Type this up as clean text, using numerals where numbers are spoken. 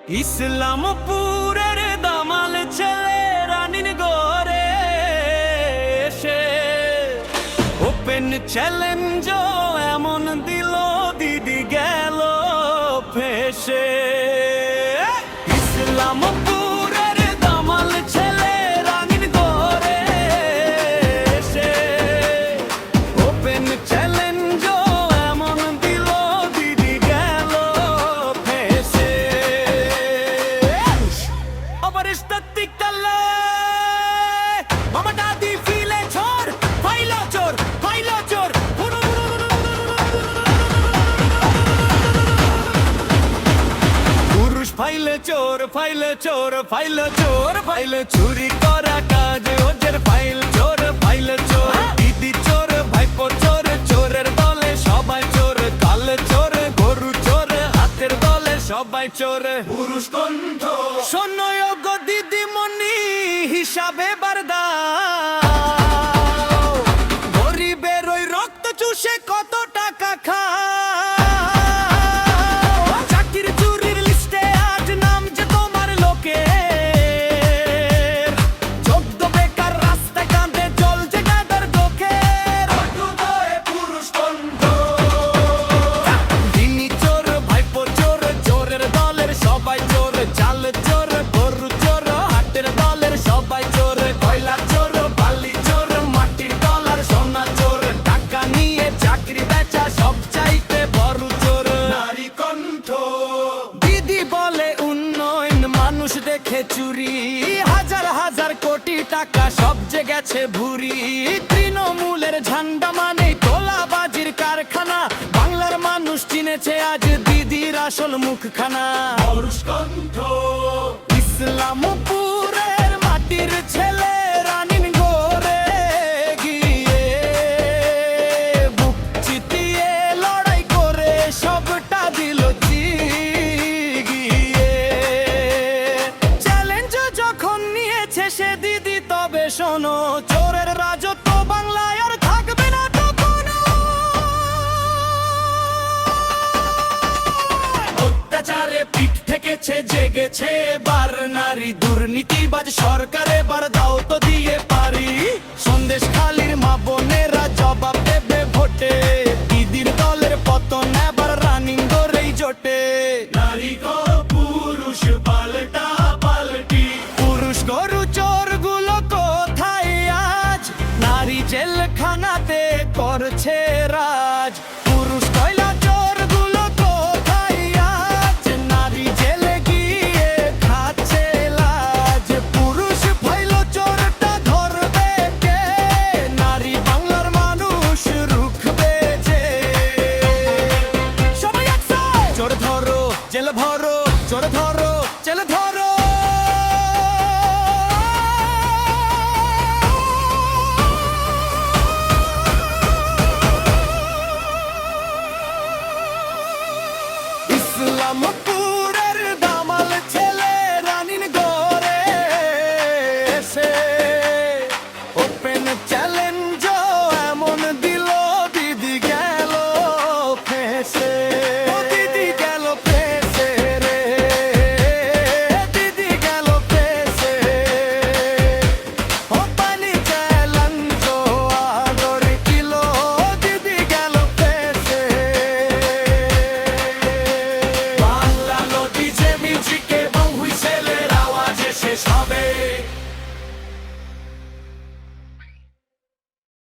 ইসলামপুরের দামাল ছেলে রানীর গড়ে এসে ওপেন চ্যালেঞ্জ এমন দিল দিদি গেল ফেসে। ইসলামপুরের দামাল ছেলে রানীর গড়ে এসে ওপেন চ্যালেঞ্জ এমন দিল দিদি গেল ফেসে। Aber ist das dick alle? Mama Daddy viele Chor, Pfeile Chor, Pfeile Chor. পুরুষ ফাইলে চোর, ফাইলে চোর, ফাইলে চোর, ফাইলে চুরি করা কাজ ওদের ফাইল চোর, ফাইলে চোর। দিদি চোর, ভাইপো চোর, চোরের দলে সবাই চোর, কালে চোর, গরু চোর, হাতের দলে সবাই চোর। পুরুষ কণ্ঠ সৈন্যযোগ্য দিদিমণি হিসাবে বারদা গরিবের ওই রক্ত চুষে কত টাকা খা। চাকরির চুরির লিস্টে আজ নাম যে তোমার লোকে যোগ্য বেকার রাস্তায় কাঁদে জল যে গাদার চোখে। পুরুষ কণ্ঠ দিনী চোর, ভাইপো চোর, চোরের দলের সবাই চোর, চাল চোর, গরু চোর, হাটের দলের সবাই চোর, কয়লা চোর, বালি চোর, মাটির ডলার সোনা চোর, টাকা নিয়ে চাকরি বেচা সব চাইতে বড় চোর। নারী কণ্ঠ দিদি বলে উন্নয়ন মানুষ দেখে চুরি, হাজার হাজার কোটি টাকা সব যে গেছে ভুরি। তৃণমূলের ঝান্ডা মানে তোলাবাজির কারখানা, বাংলার মানুষ চিনেছে আজ দিদির আসল মুখখানা। পুরুষ কণ্ঠ ইসলামপুরের মাটির ছেলে রানীর গড়ে গিয়ে বুক চিতিয়ে লড়াই করে সবটা দিল জিগিয়ে। চ্যালেঞ্জ যখন নিয়েছে সে দিদি তবে শোনো, চোরের রাজত্ব বাংলায় আর থাকবে না তো কোনো। অত্যাচারে পিঠ থেকেছে জেগেছে এবার নারী, দুর্নীতিবাজ সরকার এবার দাও তো দিয়ে পারি। সন্দেশ খালির মা বোনেরা জবাব দেবে ভোটে, দিদির দলের পতন এবার রানিং ধরেই জোটে। নারী গো পুরুষ পাল্টা পাল্টি, পুরুষ গরু চোর গুলো কোথায় আজ, নারী জেলখানাতে করছে রাজ। পুরুষ কয়লা চোর গুলো কোথায় আজ, নারী জেলে গিয়ে খাচ্ছে লাজ। পুরুষ ফাইলো চোরটা ধরবে কে, নারী বাংলার মানুষ রুখবে যে। সবাই একসাথে চোর ধরো, জেল ভরো, চোর ধরো।